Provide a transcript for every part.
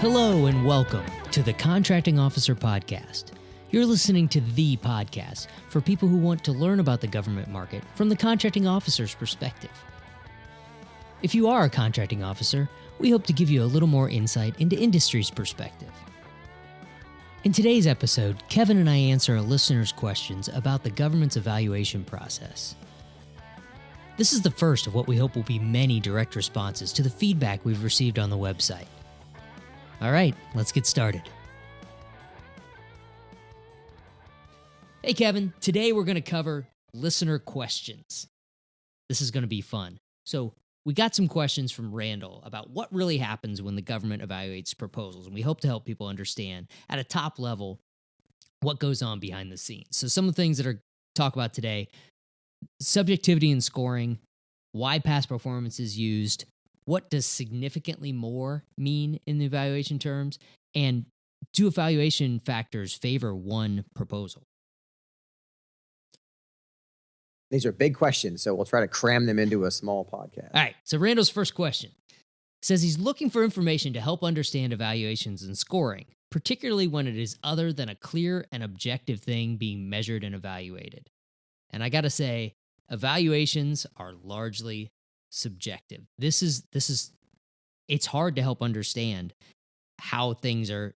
Hello and welcome to the Contracting Officer Podcast. You're listening to the podcast for people who want to learn about the government market from the contracting officer's perspective. If you are a contracting officer, we hope to give you a little more insight into industry's perspective. In today's episode, Kevin and I answer a listener's questions about the government's evaluation process. This is the first of what we hope will be many direct responses to the feedback we've received on the website. All right, let's get started. Hey, Kevin. Today we're going to cover listener questions. This is going to be fun. So we got some questions from Randall about what really happens when the government evaluates proposals, and we hope to help people understand at a top level what goes on behind the scenes. So some of the things that are talk about today: subjectivity in scoring, why past performance is used, what does significantly more mean in the evaluation terms, and do evaluation factors favor one proposal? These are big questions, so we'll try to cram them into a small podcast. All right, so Randall's first question says he's looking for information to help understand evaluations and scoring, particularly when it is other than a clear and objective thing being measured and evaluated. And I got to say, evaluations are largely subjective. It's hard to help understand how things are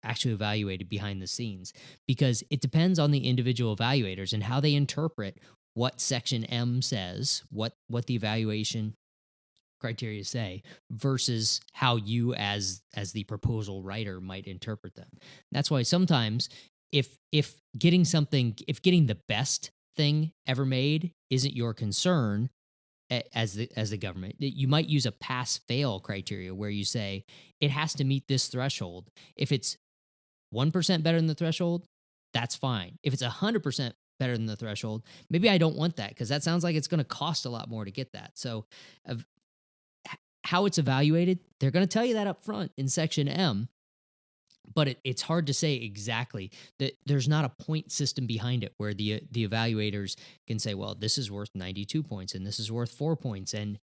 actually evaluated behind the scenes, because it depends on the individual evaluators and how they interpret what Section M says, what the evaluation criteria say, versus how you as the proposal writer might interpret them. That's why sometimes if getting the best thing ever made isn't your concern as the government, you might use a pass-fail criteria where you say it has to meet this threshold. If it's 1% better than the threshold, that's fine. If it's 100% better than the threshold, maybe I don't want that, because that sounds like it's going to cost a lot more to get that. So how it's evaluated, they're going to tell you that up front in Section M, but it's hard to say exactly. That there's not a point system behind it where the evaluators can say, well, this is worth 92 points and this is worth 4 points, and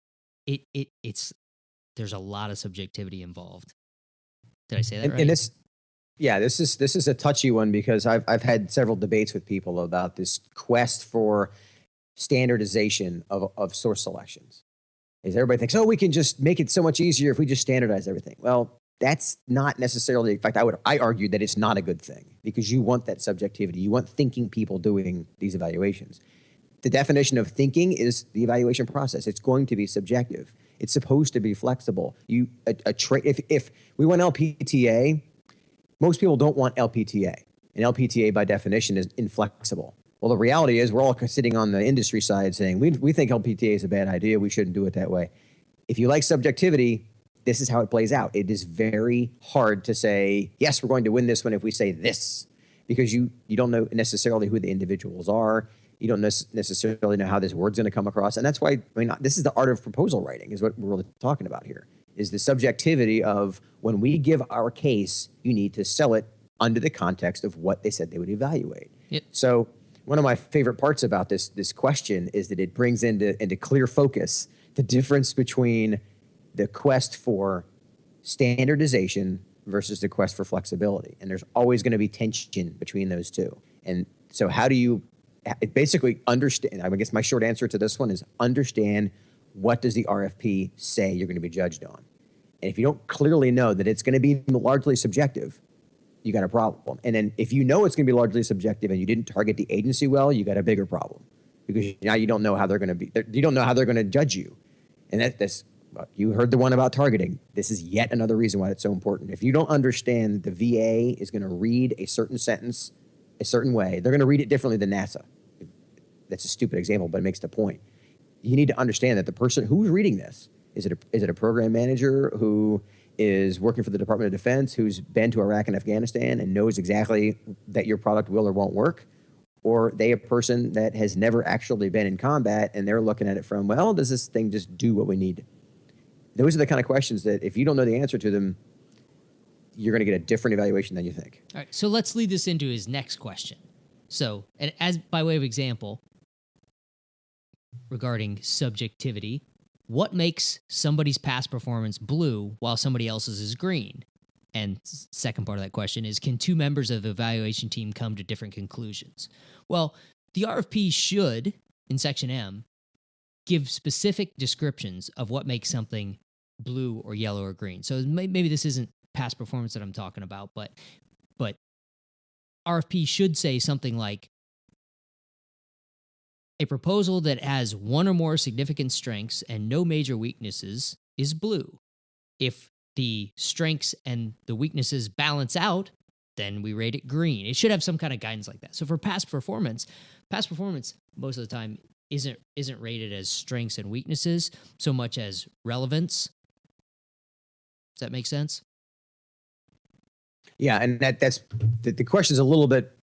there's a lot of subjectivity involved. Did I say that right? And this is a touchy one, because I've had several debates with people about this quest for standardization of source selections. Is everybody thinks, we can just make it so much easier if we just standardize everything. Well, that's not necessarily, in fact, I argue that it's not a good thing, because you want that subjectivity. You want thinking people doing these evaluations. The definition of thinking is the evaluation process. It's going to be subjective. It's supposed to be flexible. If we want LPTA, most people don't want LPTA. And LPTA by definition is inflexible. Well, the reality is we're all sitting on the industry side saying we think LPTA is a bad idea. We shouldn't do it that way. If you like subjectivity, this is how it plays out. It is very hard to say, yes, we're going to win this one if we say this, because you don't know necessarily who the individuals are. You don't necessarily know how this word's going to come across. And that's why, this is the art of proposal writing, is what we're really talking about here, is the subjectivity of when we give our case, you need to sell it under the context of what they said they would evaluate. Yep. So one of my favorite parts about this question is that it brings into clear focus the difference between the quest for standardization versus the quest for flexibility. And there's always going to be tension between those two. And so how do you basically understand? I guess my short answer to this one is understand, what does the RFP say you're going to be judged on? And if you don't clearly know that it's going to be largely subjective, you got a problem. And then if you know it's going to be largely subjective and you didn't target the agency well, you got a bigger problem, because now you don't know how they're going to judge you. And that's you heard the one about targeting. This is yet another reason why it's so important. If you don't understand that the VA is going to read a certain sentence a certain way, they're going to read it differently than NASA. That's a stupid example, but it makes the point. You need to understand that the person who's reading this, is it a program manager who is working for the Department of Defense, who's been to Iraq and Afghanistan and knows exactly that your product will or won't work? Or are they a person that has never actually been in combat and they're looking at it from, well, does this thing just do what we need? Those are the kind of questions that if you don't know the answer to them, you're going to get a different evaluation than you think. All right, so let's lead this into his next question. So, and as by way of example, regarding subjectivity, what makes somebody's past performance blue while somebody else's is green? And second part of that question is, can two members of the evaluation team come to different conclusions? Well, the RFP should, in section M, give specific descriptions of what makes something blue or yellow or green. So maybe this isn't past performance that I'm talking about, but RFP should say something like, a proposal that has one or more significant strengths and no major weaknesses is blue. If the strengths and the weaknesses balance out, then we rate it green. It should have some kind of guidance like that. So for past performance most of the time isn't rated as strengths and weaknesses so much as relevance. Does that make sense? Yeah, and that's the question's a little bit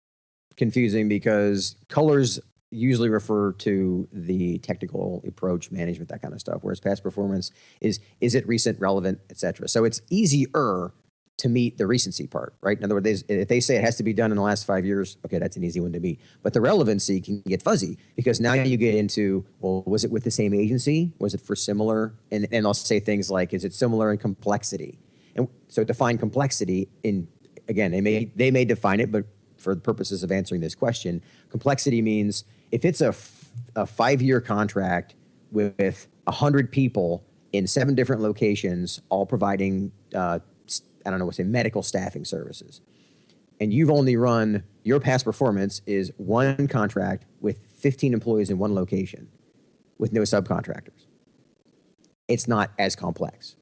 confusing because colors usually refer to the technical approach, management, that kind of stuff, whereas past performance is it recent, relevant, etc. So it's easier to meet the recency part, right? In other words, if they say it has to be done in the last 5 years, okay, that's an easy one to meet. But the relevancy can get fuzzy because now you get into, well, was it with the same agency? Was it for similar? And I'll say things like, is it similar in complexity? And so define complexity in, again, they may define it, but for the purposes of answering this question, complexity means if it's a 5-year contract with 100 people in 7 different locations, all providing, medical staffing services, and you've only run, your past performance is one contract with 15 employees in one location with no subcontractors, it's not as complex.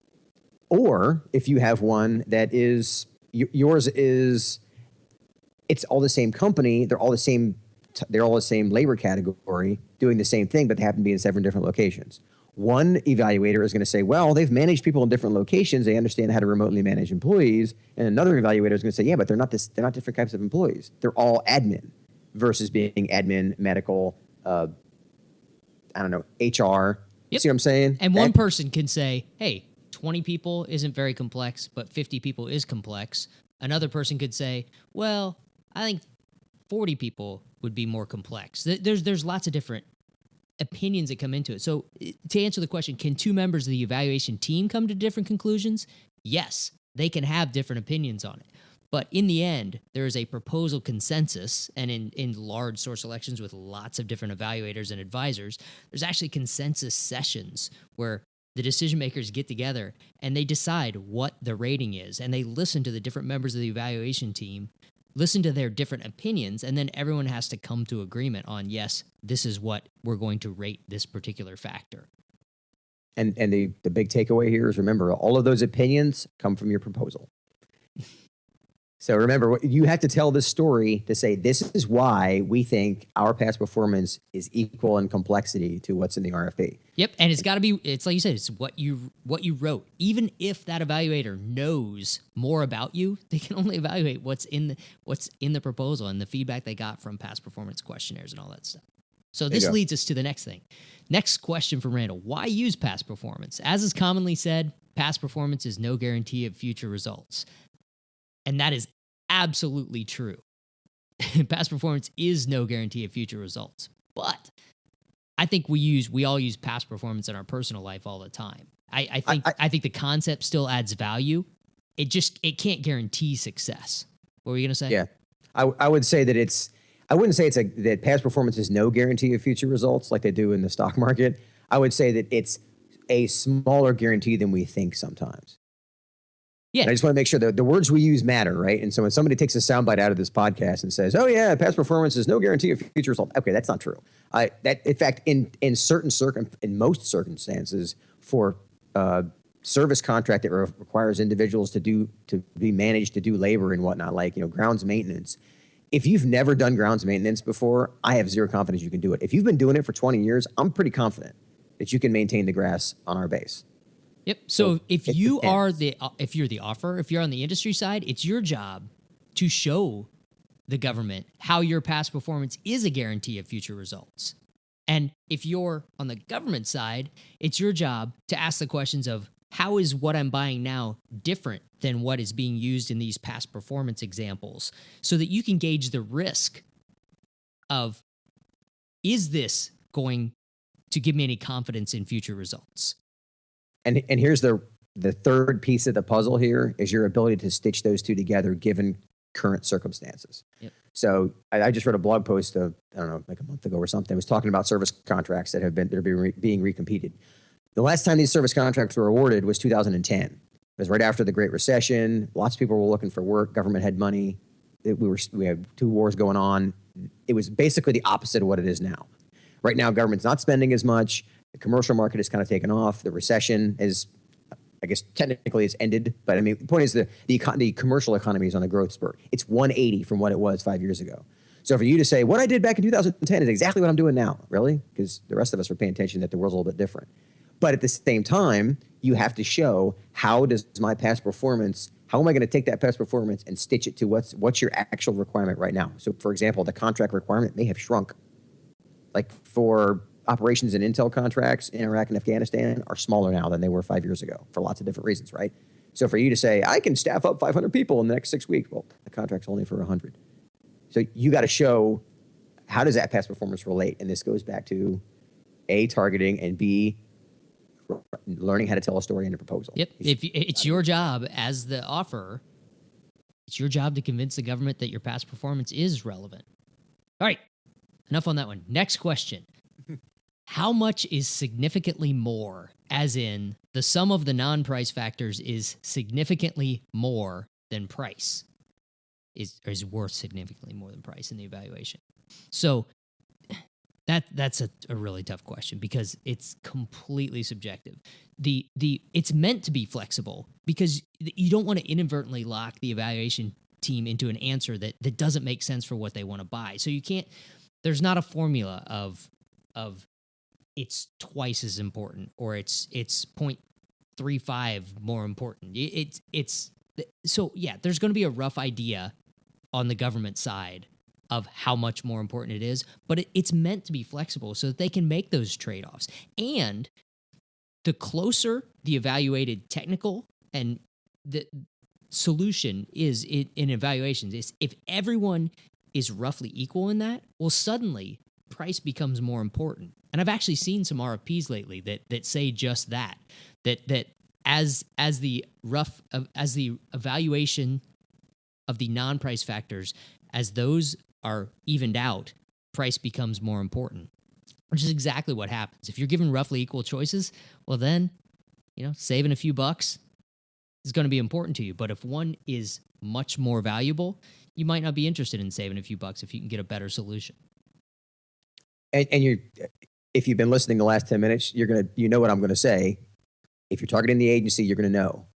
Or if you have one that is, yours is, it's all the same company, they're all the same labor category doing the same thing, but they happen to be in 7 different locations. One evaluator is going to say, well, they've managed people in different locations. They understand how to remotely manage employees. And another evaluator is going to say, yeah, but they're not different types of employees. They're all admin versus being admin, medical, HR. Yep. See what I'm saying? And one person can say, hey, 20 people isn't very complex, but 50 people is complex. Another person could say, well, I think 40 people would be more complex. There's lots of different opinions that come into it. So to answer the question, can two members of the evaluation team come to different conclusions? Yes, they can have different opinions on it. But in the end, there is a proposal consensus, and in large source elections with lots of different evaluators and advisors, there's actually consensus sessions where the decision makers get together and they decide what the rating is, and they listen to the different members of the evaluation team, listen to their different opinions, and then everyone has to come to agreement on, yes, this is what we're going to rate this particular factor. And the big takeaway here is, remember, all of those opinions come from your proposal. So remember, you have to tell this story to say, this is why we think our past performance is equal in complexity to what's in the RFP. Yep, and it's got to be, it's like you said, it's what you wrote. Even if that evaluator knows more about you, they can only evaluate what's in the proposal and the feedback they got from past performance questionnaires and all that stuff. So this leads us to the next thing. Next question from Randall. Why use past performance? As is commonly said, past performance is no guarantee of future results. And that is absolutely true. Past performance is no guarantee of future results. But I think we all use past performance in our personal life all the time. I think the concept still adds value. It can't guarantee success. What were you going to say? Yeah. I would say that I wouldn't say that past performance is no guarantee of future results like they do in the stock market. I would say that it's a smaller guarantee than we think sometimes. Yeah. And I just want to make sure that the words we use matter, right? And so when somebody takes a soundbite out of this podcast and says, "Oh yeah, past performance is no guarantee of future results," okay, that's not true. In fact, in most circumstances, for service contract that requires individuals to be managed to do labor and whatnot, like grounds maintenance. If you've never done grounds maintenance before, I have zero confidence you can do it. If you've been doing it for 20 years, I'm pretty confident that you can maintain the grass on our base. Yep. So if you're the offerer, if you're on the industry side, it's your job to show the government how your past performance is a guarantee of future results. And if you're on the government side, it's your job to ask the questions of, how is what I'm buying now different than what is being used in these past performance examples, so that you can gauge the risk of, is this going to give me any confidence in future results? And here's the the third piece of the puzzle here is your ability to stitch those two together given current circumstances. Yep. So I just read a blog post of, I don't know, like a month ago or something. It was talking about service contracts that are being recompeted. The last time these service contracts were awarded was 2010. It was right after the Great Recession. Lots of people were looking for work. Government had money. We had two wars going on. It was basically the opposite of what it is now. Right now, government's not spending as much. The commercial market has kind of taken off. The recession is, I guess, technically it's ended. But I mean, the point is the commercial economy is on a growth spurt. It's 180 from what it was 5 years ago. So for you to say, what I did back in 2010 is exactly what I'm doing now, really? Because the rest of us are paying attention that the world's a little bit different. But at the same time, you have to show how does my past performance, how am I going to take that past performance and stitch it to what's your actual requirement right now? So for example, the contract requirement may have shrunk. Like for operations and intel contracts in Iraq and Afghanistan are smaller now than they were 5 years ago for lots of different reasons, right? So for you to say, I can staff up 500 people in the next 6 weeks, well, the contract's only for 100. So you got to show how does that past performance relate? And this goes back to A, targeting, and B, learning how to tell a story in a proposal. Yep. If it's your job as the offerer, it's your job to convince the government that your past performance is relevant. All right. Enough on that one. Next question. How much is significantly more, as in the sum of the non-price factors is significantly more than price, is worth significantly more than price in the evaluation? So that's a really tough question because it's completely subjective. It's meant to be flexible because you don't want to inadvertently lock the evaluation team into an answer that doesn't make sense for what they want to buy. So you can't, there's not a formula of it's twice as important or it's 0.35 more important. So yeah, there's going to be a rough idea on the government side of how much more important it is, but it's meant to be flexible so that they can make those trade-offs. And the closer the evaluated technical and the solution is in evaluations is if everyone is roughly equal in that, well, suddenly price becomes more important. And I've actually seen some RFPs lately that say just that as the evaluation of the non-price factors, as those are evened out, price becomes more important, which is exactly what happens. If you're given roughly equal choices, well then, saving a few bucks is going to be important to you. But if one is much more valuable, you might not be interested in saving a few bucks if you can get a better solution. And if you've been listening the last 10 minutes, you know what I'm going to say. If you're targeting the agency, you're going to know,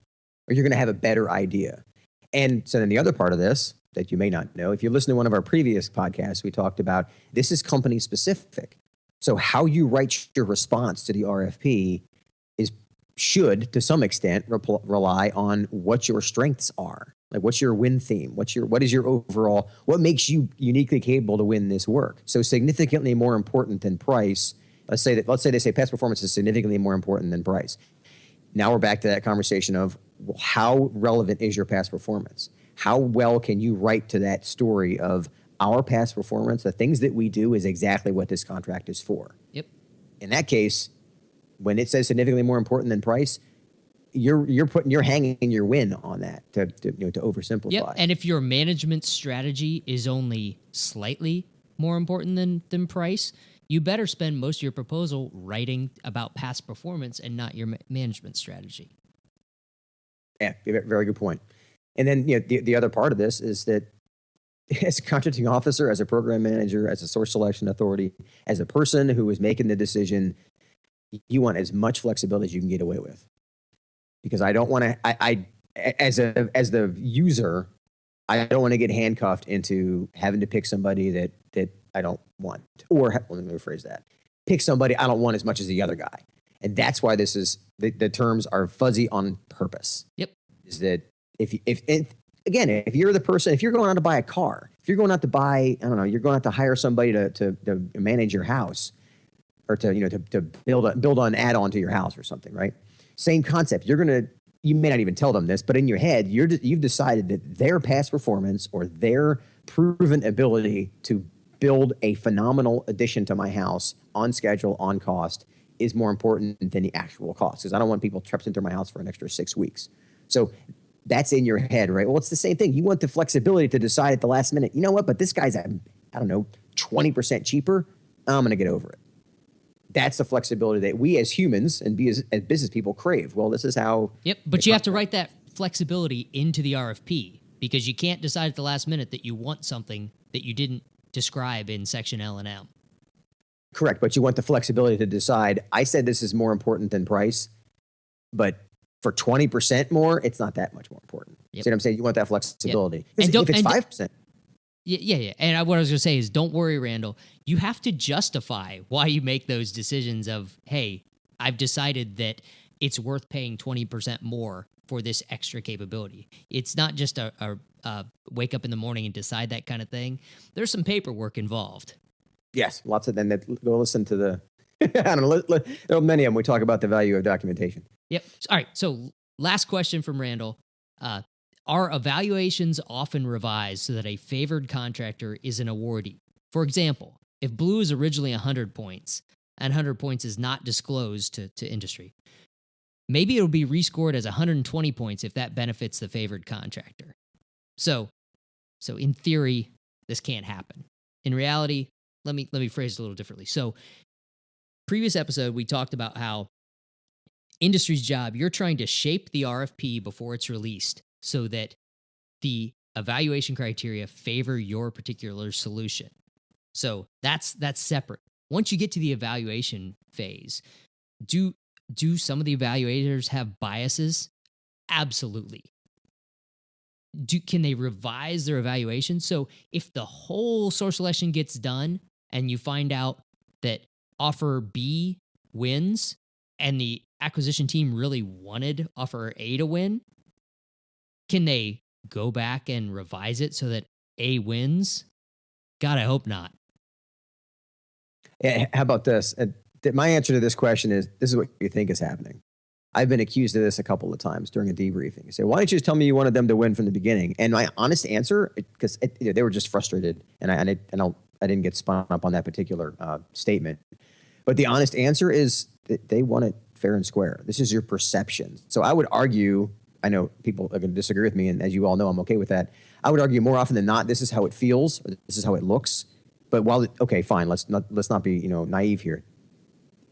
or you're going to have a better idea. And so then the other part of this that you may not know, if you listen to one of our previous podcasts, we talked about this is company specific. So how you write your response to the RFP should, to some extent, rely on what your strengths are. Like, what's your win theme? What is your overall, what makes you uniquely capable to win this work? So significantly more important than price. Let's say they say past performance is significantly more important than price. Now we're back to that conversation of, well, how relevant is your past performance? How well can you write to that story of our past performance? The things that we do is exactly what this contract is for. Yep. In that case, when it says significantly more important than price, you're hanging your win on that to oversimplify. Yep. And if your management strategy is only slightly more important than price, you better spend most of your proposal writing about past performance and not your management strategy. Yeah, very good point. And then the other part of this is that as a contracting officer, as a program manager, as a source selection authority, as a person who is making the decision, you want as much flexibility as you can get away with. Because I don't want to, as the user, I don't want to get handcuffed into having to pick somebody that I don't want. Or let me rephrase that. Pick somebody I don't want as much as the other guy. And that's why this is, the terms are fuzzy on purpose. Yep. Is that if you're the person, if you're going out to buy a car, if you're going out to buy, I don't know, you're going out to hire somebody to manage your house or to build an add-on to your house or something, right? Same concept. You may not even tell them this, but in your head, you've decided that their past performance or their proven ability to build a phenomenal addition to my house on schedule, on cost, is more important than the actual cost, because I don't want people trapped into my house for an extra 6 weeks. So that's in your head, right? Well, it's the same thing. You want the flexibility to decide at the last minute, you know what, but this guy's at, I don't know, 20% cheaper. I'm going to get over it. That's the flexibility that we as humans and as business people crave. Well, this is how. Yep, but you have to write that flexibility into the RFP, because you can't decide at the last minute that you want something that you didn't describe in section L&M. Correct, but you want the flexibility to decide, I said this is more important than price, but for 20% more, it's not that much more important. Yep. See what I'm saying? You want that flexibility. Yep. If it's 5%. Yeah. And what I was going to say is, don't worry, Randall. You have to justify why you make those decisions of, hey, I've decided that it's worth paying 20% more for this extra capability. It's not just a wake up in the morning and decide that kind of thing. There's some paperwork involved. Yes, lots of them. Go listen to the, I don't know, there are many of them. We talk about the value of documentation. Yep. All right. So last question from Randall. Are evaluations often revised so that a favored contractor is an awardee? For example, if blue is originally 100 points and 100 points is not disclosed to industry, maybe it'll be rescored as 120 points if that benefits the favored contractor. So in theory, this can't happen. In reality, let me phrase it a little differently. So previous episode, we talked about how industry's job, you're trying to shape the RFP before it's released so that the evaluation criteria favor your particular solution. So that's separate. Once you get to the evaluation phase, do some of the evaluators have biases? Absolutely. Can they revise their evaluation? So if the whole source selection gets done and you find out that offer B wins and the acquisition team really wanted offer A to win, can they go back and revise it so that A wins? God, I hope not. Yeah, how about this? My answer to this question is, this is what you think is happening. I've been accused of this a couple of times during a debriefing. You say, why didn't you just tell me you wanted them to win from the beginning? And my honest answer, because they were just frustrated, and I didn't get spun up on that particular statement. But the honest answer is that they want it fair and square. This is your perception. So I would argue, I know people are going to disagree with me, and as you all know, I'm okay with that. I would argue more often than not, this is how it feels, or this is how it looks. But okay, fine, let's not be naive here.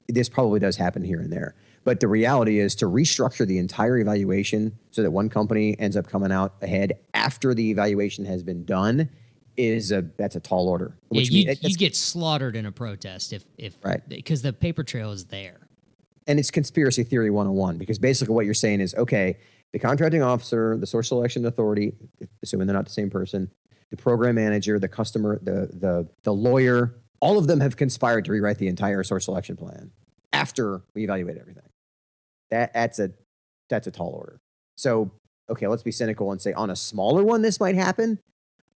This probably does happen here and there. But the reality is, to restructure the entire evaluation so that one company ends up coming out ahead after the evaluation has been done that's a tall order. Yeah, you get slaughtered in a protest if right, because the paper trail is there. And it's conspiracy theory 101, because basically what you're saying is, okay, the contracting officer, the source selection authority, assuming they're not the same person, the program manager, the customer, the lawyer, all of them have conspired to rewrite the entire source selection plan after we evaluate everything. That's a tall order. So, okay, let's be cynical and say on a smaller one, this might happen.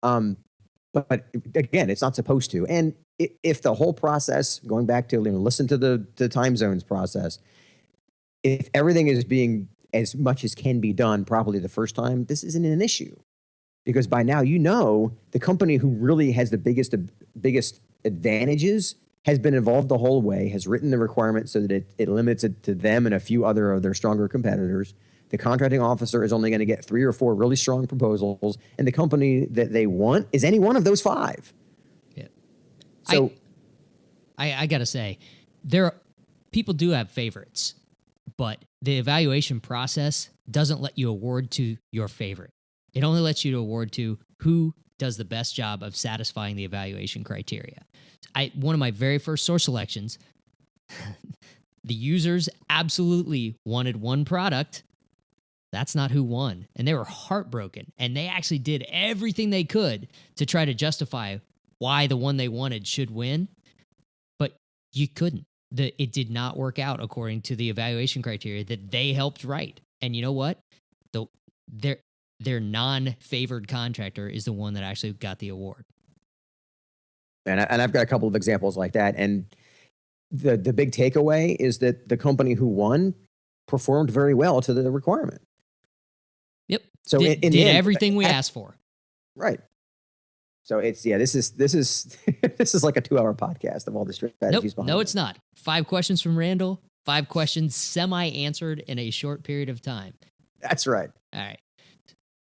But again, it's not supposed to. And if the whole process, going back to listen to the time zones process, if everything is being as much as can be done properly the first time, this isn't an issue. Because by now, the company who really has the biggest advantages has been involved the whole way, has written the requirement so that it limits it to them and a few other of their stronger competitors. The contracting officer is only going to get 3 or 4 really strong proposals, and the company that they want is any one of those 5. Yeah. So I got to say, people do have favorites, but the evaluation process doesn't let you award to your favorite. It only lets you award to who does the best job of satisfying the evaluation criteria. One of my very first source selections, the users absolutely wanted one product. That's not who won. And they were heartbroken. And they actually did everything they could to try to justify why the one they wanted should win. But you couldn't. It did not work out according to the evaluation criteria that they helped write. And you know what? Their non-favored contractor is the one that actually got the award. And I've got a couple of examples like that. And the big takeaway is that the company who won performed very well to the requirement. Yep. So did everything we asked for. Right. So it's, yeah, this is this is like a 2-hour podcast of all the strategies behind No, it. it's not. 5 questions from Randall, 5 questions semi-answered in a short period of time. That's right. All right.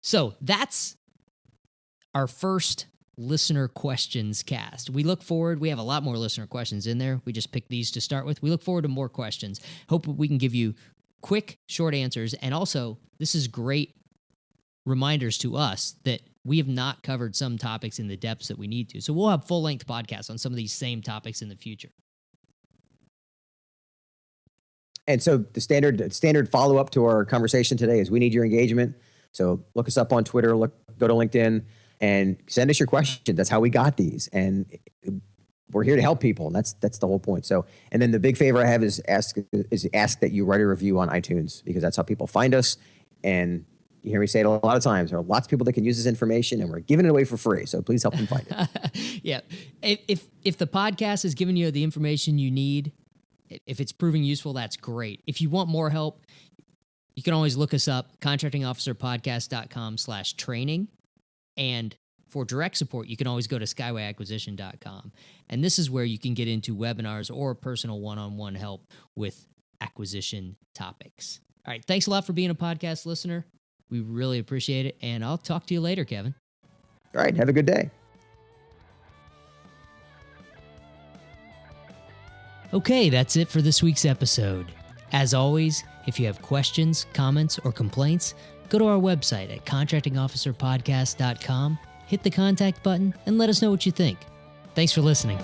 So that's our first listener questions cast. We look forward. We have a lot more listener questions in there. We just picked these to start with. We look forward to more questions. Hope we can give you quick, short answers. And also, this is great reminders to us that we have not covered some topics in the depths that we need to. So we'll have full-length podcasts on some of these same topics in the future. And so the standard follow-up to our conversation today is we need your engagement. So look us up on Twitter, go to LinkedIn, and send us your questions. That's how we got these. And we're here to help people. And that's the whole point. So, and then the big favor I have is ask that you write a review on iTunes, because that's how people find us. And you hear me say it a lot of times. There are lots of people that can use this information, and we're giving it away for free. So please help them find it. Yeah. If the podcast has given you the information you need, if it's proving useful, that's great. If you want more help, you can always look us up, contractingofficerpodcast.com/training. And for direct support, you can always go to skywayacquisition.com. And this is where you can get into webinars or personal one-on-one help with acquisition topics. All right. Thanks a lot for being a podcast listener. We really appreciate it. And I'll talk to you later, Kevin. All right. Have a good day. Okay, that's it for this week's episode. As always, if you have questions, comments, or complaints, go to our website at contractingofficerpodcast.com, hit the contact button, and let us know what you think. Thanks for listening.